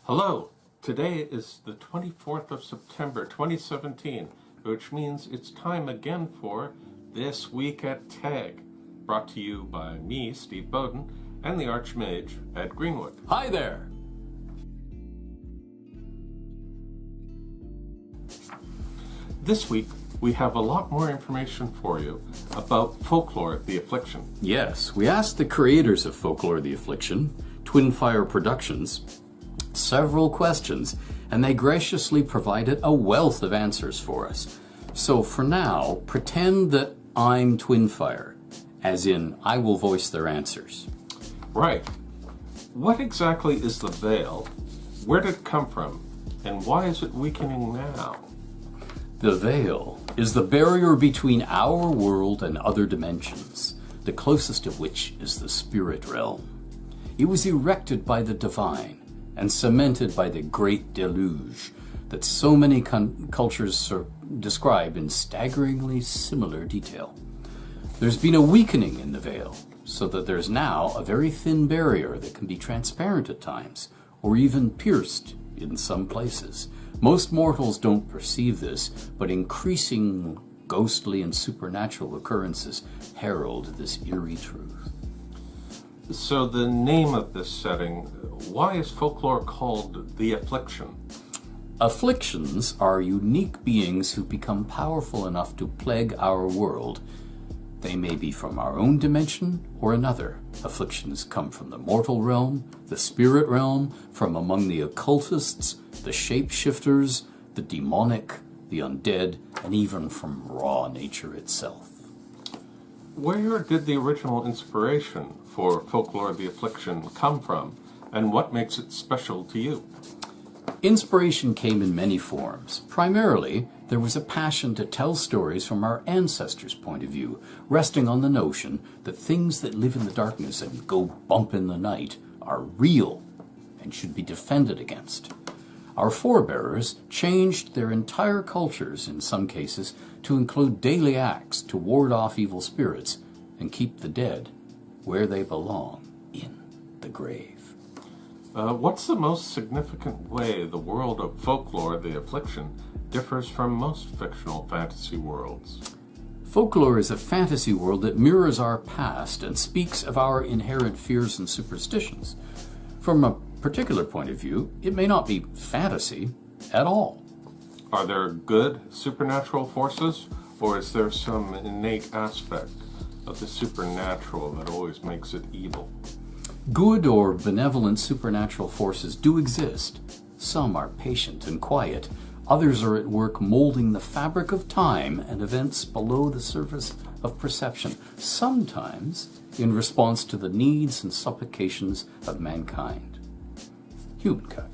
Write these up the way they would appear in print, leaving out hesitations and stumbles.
Hello, today is the 24th of September 2017, which means it's time again for This Week at TAG, brought to you by me, Steve Bowden, and the Archmage at Greenwood. Hi there! This week, we have a lot more information for you about Folklore The Affliction. Yes, we asked the creators of Folklore The Affliction, Twinfire Productions, several questions, and they graciously provided a wealth of answers for us. So for now, pretend that I'm Twinfire, as in I will voice their answers. Right. What exactly is the veil? Where did it come from? And why is it weakening now? The veil is the barrier between our world and other dimensions, the closest of which is the spirit realm. It was erected by the divine and cemented by the great deluge that so many cultures describe in staggeringly similar detail. There's been a weakening in the veil, so that there's now a very thin barrier that can be transparent at times, or even pierced in some places. Most mortals don't perceive this, but increasing ghostly and supernatural occurrences herald this eerie truth. So the name of this setting, why is folklore called The Affliction? Afflictions are unique beings who become powerful enough to plague our world. They may be from our own dimension or another. Afflictions come from the mortal realm, the spirit realm, from among the occultists, the shapeshifters, the demonic, the undead, and even from raw nature itself. Where did the original inspiration for Folklore The Affliction come from, and what makes it special to you? Inspiration came in many forms. Primarily, there was a passion to tell stories from our ancestors' point of view, resting on the notion that things that live in the darkness and go bump in the night are real and should be defended against. Our forebears changed their entire cultures, in some cases, to include daily acts to ward off evil spirits and keep the dead where they belong, in the grave. What's the most significant way the world of Folklore The Affliction differs from most fictional fantasy worlds? Folklore is a fantasy world that mirrors our past and speaks of our inherent fears and superstitions. From a particular point of view, it may not be fantasy at all. Are there good supernatural forces, or is there some innate aspect of the supernatural that always makes it evil? Good or benevolent supernatural forces do exist. Some are patient and quiet. Others are at work molding the fabric of time and events below the surface of perception, sometimes in response to the needs and supplications of mankind. Humankind.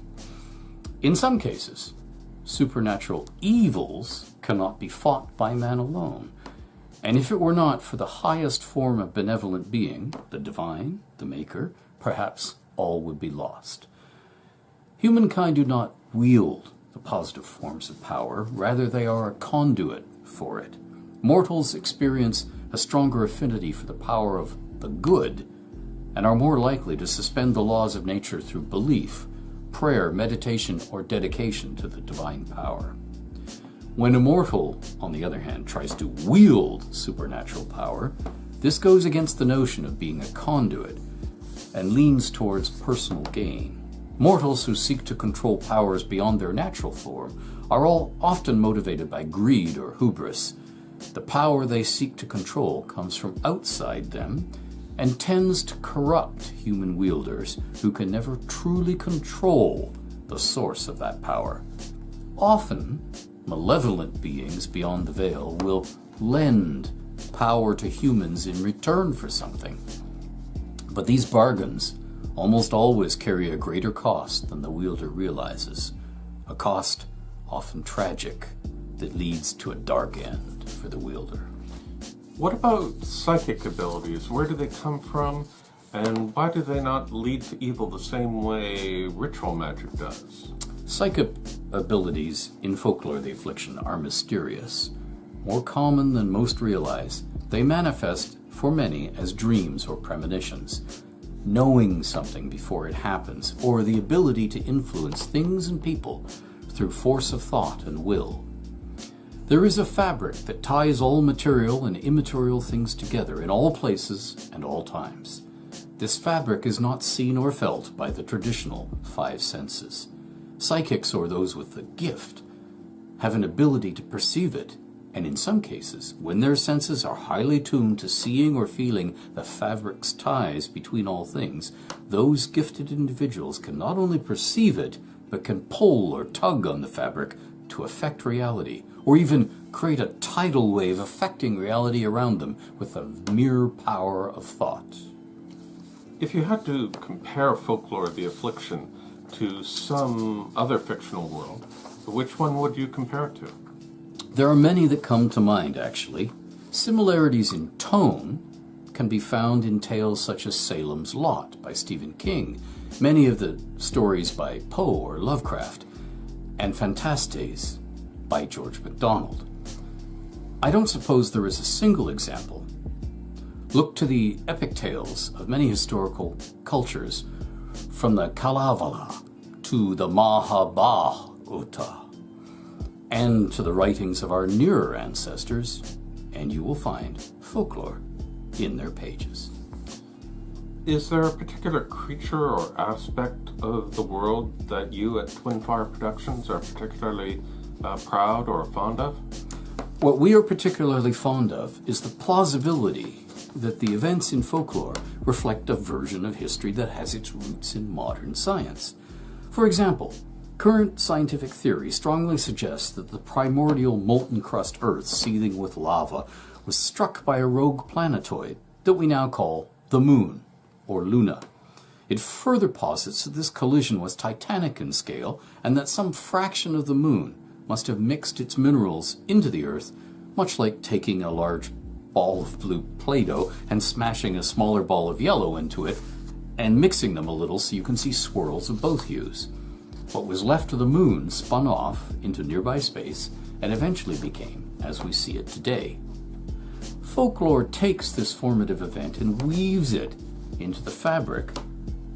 In some cases, supernatural evils cannot be fought by man alone. And if it were not for the highest form of benevolent being, the divine, the maker, perhaps all would be lost. Humankind do not wield the positive forms of power, rather they are a conduit for it. Mortals experience a stronger affinity for the power of the good and are more likely to suspend the laws of nature through belief, prayer, meditation, or dedication to the divine power. When a mortal, on the other hand, tries to wield supernatural power, this goes against the notion of being a conduit and leans towards personal gain. Mortals who seek to control powers beyond their natural form are all often motivated by greed or hubris. The power they seek to control comes from outside them and tends to corrupt human wielders who can never truly control the source of that power. Often, malevolent beings beyond the veil will lend power to humans in return for something. But these bargains almost always carry a greater cost than the wielder realizes, a cost often tragic that leads to a dark end for the wielder. What about psychic abilities? Where do they come from, and why do they not lead to evil the same way ritual magic does? Psychic abilities in Folklore The Affliction are mysterious. More common than most realize, they manifest for many as dreams or premonitions. knowing something before it happens, or the ability to influence things and people through force of thought and will. There is a fabric that ties all material and immaterial things together in all places and all times. This fabric is not seen or felt by the traditional five senses. Psychics, or those with the gift, have an ability to perceive it, and in some cases, when their senses are highly tuned to seeing or feeling the fabric's ties between all things, those gifted individuals can not only perceive it, but can pull or tug on the fabric to affect reality, or even create a tidal wave affecting reality around them with the mere power of thought. If you had to compare Folklore The Affliction to some other fictional world, which one would you compare it to? There are many that come to mind, actually. Similarities in tone can be found in tales such as Salem's Lot by Stephen King, many of the stories by Poe or Lovecraft, and Fantastes by George MacDonald. I don't suppose there is a single example. Look to the epic tales of many historical cultures, from the Kalevala to the Mahabharata, and to the writings of our nearer ancestors, and you will find folklore in their pages. Is there a particular creature or aspect of the world that you at Twin Fire Productions are particularly proud or fond of? What we are particularly fond of is the plausibility that the events in folklore reflect a version of history that has its roots in modern science. For example, current scientific theory strongly suggests that the primordial molten crust Earth seething with lava was struck by a rogue planetoid that we now call the Moon, or Luna. It further posits that this collision was titanic in scale and that some fraction of the Moon must have mixed its minerals into the Earth, much like taking a large ball of blue Play-Doh and smashing a smaller ball of yellow into it and mixing them a little so you can see swirls of both hues. What was left of the Moon spun off into nearby space and eventually became as we see it today. Folklore takes this formative event and weaves it into the fabric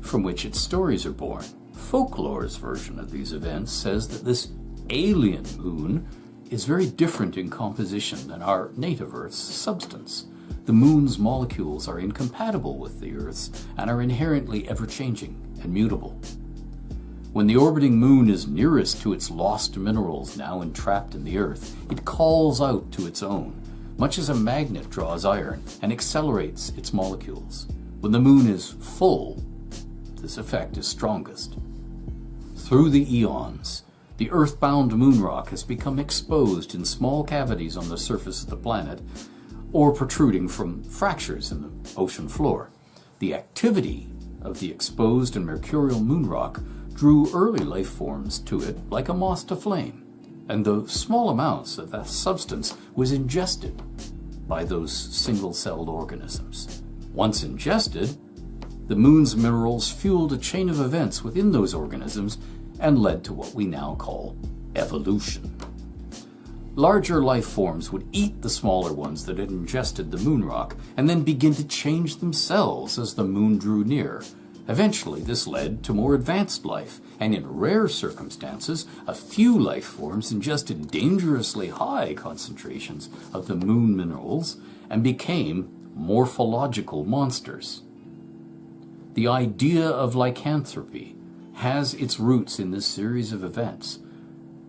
from which its stories are born. Folklore's version of these events says that this alien moon is very different in composition than our native Earth's substance. The moon's molecules are incompatible with the Earth's and are inherently ever-changing and mutable. When the orbiting moon is nearest to its lost minerals now entrapped in the Earth, it calls out to its own, much as a magnet draws iron, and accelerates its molecules. When the moon is full, this effect is strongest. Through the eons, the earthbound moon rock has become exposed in small cavities on the surface of the planet, or protruding from fractures in the ocean floor. The activity of the exposed and mercurial moon rock drew early life forms to it like a moth to flame, and the small amounts of that substance was ingested by those single-celled organisms. Once ingested, the moon's minerals fueled a chain of events within those organisms and led to what we now call evolution. Larger life forms would eat the smaller ones that had ingested the moon rock and then begin to change themselves as the moon drew near. Eventually, this led to more advanced life, and in rare circumstances, a few life forms ingested dangerously high concentrations of the moon minerals and became morphological monsters. The idea of lycanthropy has its roots in this series of events,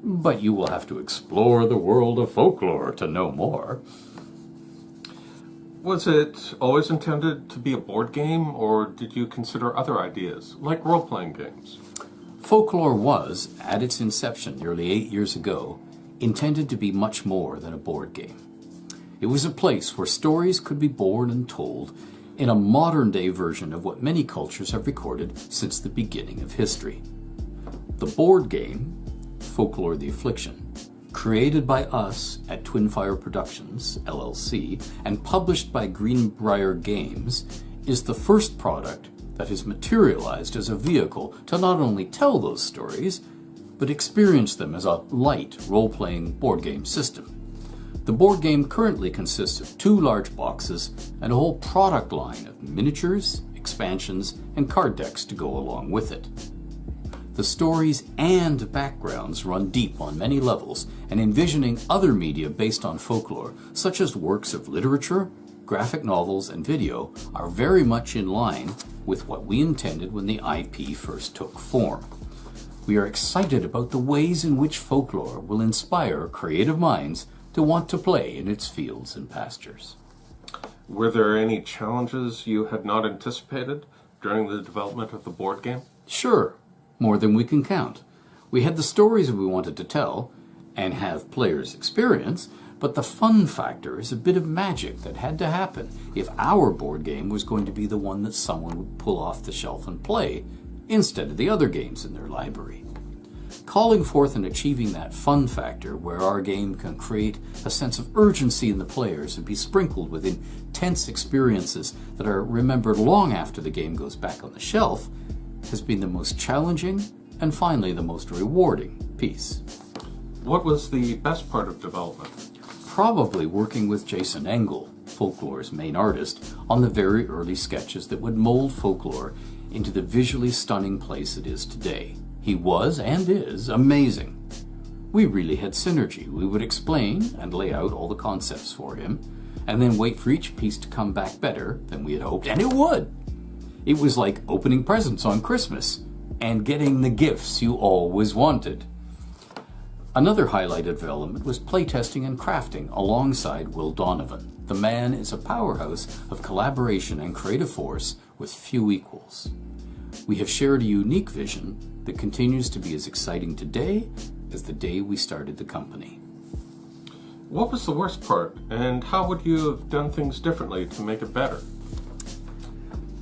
but you will have to explore the world of folklore to know more. Was it always intended to be a board game, or did you consider other ideas, like role-playing games? Folklore was, at its inception nearly 8 years ago, intended to be much more than a board game. It was a place where stories could be born and told in a modern-day version of what many cultures have recorded since the beginning of history. The board game, Folklore The Affliction, created by us at Twin Fire Productions, LLC, and published by Greenbrier Games, is the first product that has materialized as a vehicle to not only tell those stories, but experience them as a light role-playing board game system. The board game currently consists of 2 large boxes and a whole product line of miniatures, expansions, and card decks to go along with it. The stories and backgrounds run deep on many levels, and envisioning other media based on folklore, such as works of literature, graphic novels, and video, are very much in line with what we intended when the IP first took form. We are excited about the ways in which folklore will inspire creative minds to want to play in its fields and pastures. Were there any challenges you had not anticipated during the development of the board game? Sure, more than we can count. We had the stories we wanted to tell and have players experience, but the fun factor is a bit of magic that had to happen if our board game was going to be the one that someone would pull off the shelf and play instead of the other games in their library. Calling forth and achieving that fun factor where our game can create a sense of urgency in the players and be sprinkled with intense experiences that are remembered long after the game goes back on the shelf has been the most challenging and finally the most rewarding piece. What was the best part of development? Probably working with Jason Engel, Folklore's main artist, on the very early sketches that would mold Folklore into the visually stunning place it is today. He was, and is, amazing. We really had synergy. We would explain and lay out all the concepts for him, and then wait for each piece to come back better than we had hoped, and it would. It was like opening presents on Christmas, and getting the gifts you always wanted. Another highlighted development was playtesting and crafting alongside Will Donovan. The man is a powerhouse of collaboration and creative force with few equals. We have shared a unique vision that continues to be as exciting today as the day we started the company. What was the worst part, and how would you have done things differently to make it better?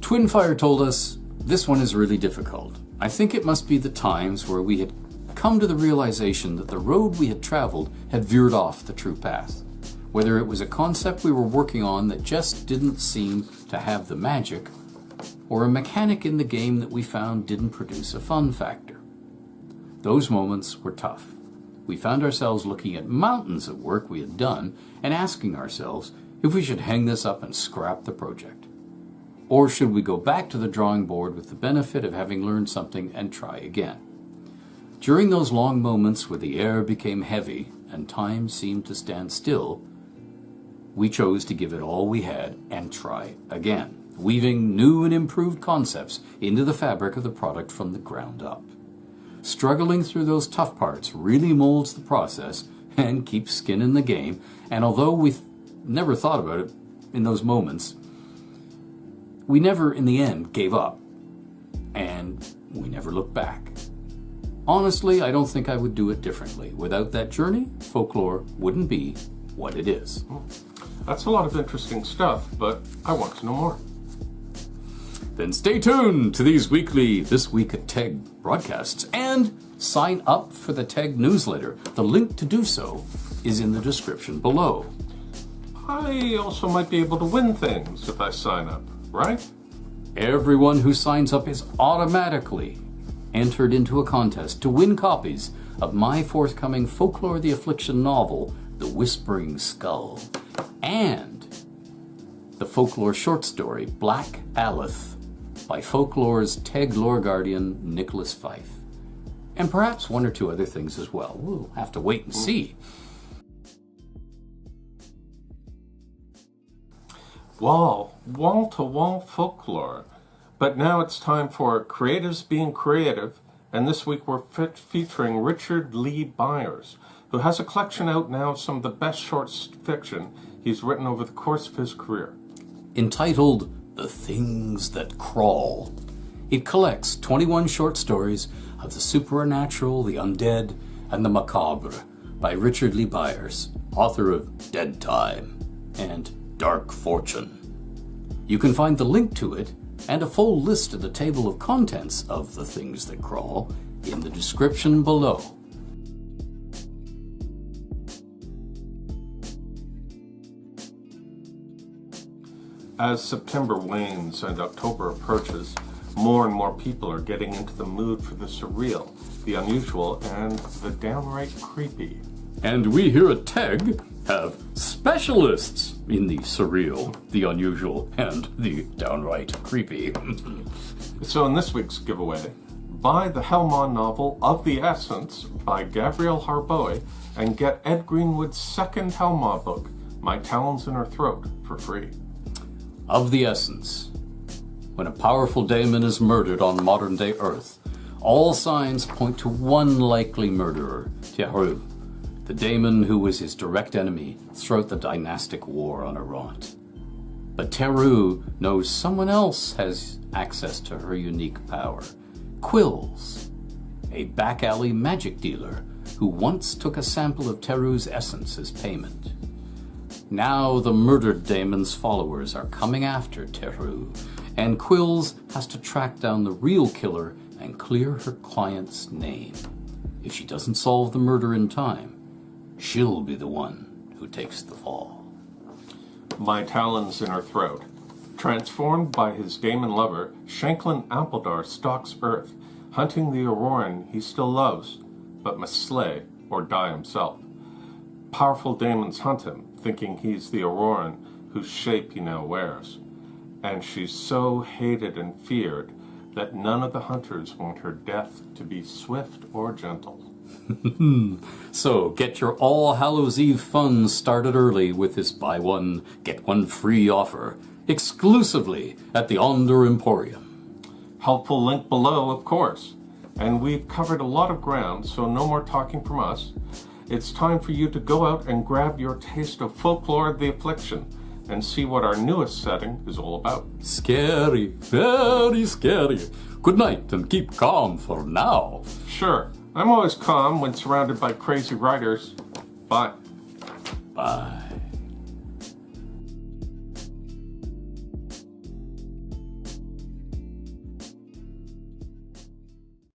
Twinfire told us, "This one is really difficult. I think it must be the times where we had come to the realization that the road we had traveled had veered off the true path. Whether it was a concept we were working on that just didn't seem to have the magic, or a mechanic in the game that we found didn't produce a fun factor. Those moments were tough. We found ourselves looking at mountains of work we had done and asking ourselves if we should hang this up and scrap the project. Or should we go back to the drawing board with the benefit of having learned something and try again? During those long moments where the air became heavy and time seemed to stand still, we chose to give it all we had and try again, weaving new and improved concepts into the fabric of the product from the ground up. Struggling through those tough parts really molds the process and keeps skin in the game, and although we never thought about it in those moments, we never in the end gave up, and we never looked back. Honestly, I don't think I would do it differently. Without that journey, Folklore wouldn't be what it is." That's a lot of interesting stuff, but I want to know more. Then stay tuned to these weekly This Week at TEG broadcasts and sign up for the TEG newsletter. The link to do so is in the description below. I also might be able to win things if I sign up, right? Everyone who signs up is automatically entered into a contest to win copies of my forthcoming Folklore The Affliction novel, The Whispering Skull, and the folklore short story, Black Aleph, by Folklore's TEG lore guardian, Nicholas Fife. And perhaps one or two other things as well. We'll have to wait and see. Wall-to-wall folklore. But now it's time for Creatives Being Creative, and this week we're featuring Richard Lee Byers, who has a collection out now of some of the best short fiction he's written over the course of his career. Entitled The Things That Crawl, it collects 21 short stories of the supernatural, the undead, and the macabre by Richard Lee Byers, author of Dead Time and Dark Fortune. You can find the link to it and a full list of the table of contents of The Things That Crawl in the description below. As September wanes and October approaches, more and more people are getting into the mood for the surreal, the unusual, and the downright creepy. And we here at TEG have specialists in the surreal, the unusual, and the downright creepy. So in this week's giveaway, buy the Hellman novel Of the Essence by Gabrielle Harboy and get Ed Greenwood's second Hellman book, My Talons in Her Throat, for free. Of the Essence. When a powerful daemon is murdered on modern-day Earth, all signs point to one likely murderer, Teru, the daemon who was his direct enemy throughout the dynastic war on Arant. But Teru knows someone else has access to her unique power. Quills, a back-alley magic dealer who once took a sample of Teru's essence as payment. Now the murdered daemon's followers are coming after Teru, and Quills has to track down the real killer and clear her client's name. If she doesn't solve the murder in time, she'll be the one who takes the fall. My Talons in Her Throat. Transformed by his daemon lover, Shanklin Ampledar stalks Earth, hunting the Auroran he still loves, but must slay or die himself. Powerful daemons hunt him, thinking he's the Auroran whose shape he now wears. And she's so hated and feared that none of the hunters want her death to be swift or gentle. So get your All Hallows Eve fun started early with this buy one, get one free offer, exclusively at the Onder Emporium. Helpful link below, of course. And we've covered a lot of ground, so no more talking from us. It's time for you to go out and grab your taste of Folklore The Affliction and see what our newest setting is all about. Scary, very scary. Good night and keep calm for now. Sure, I'm always calm when surrounded by crazy writers. Bye. Bye.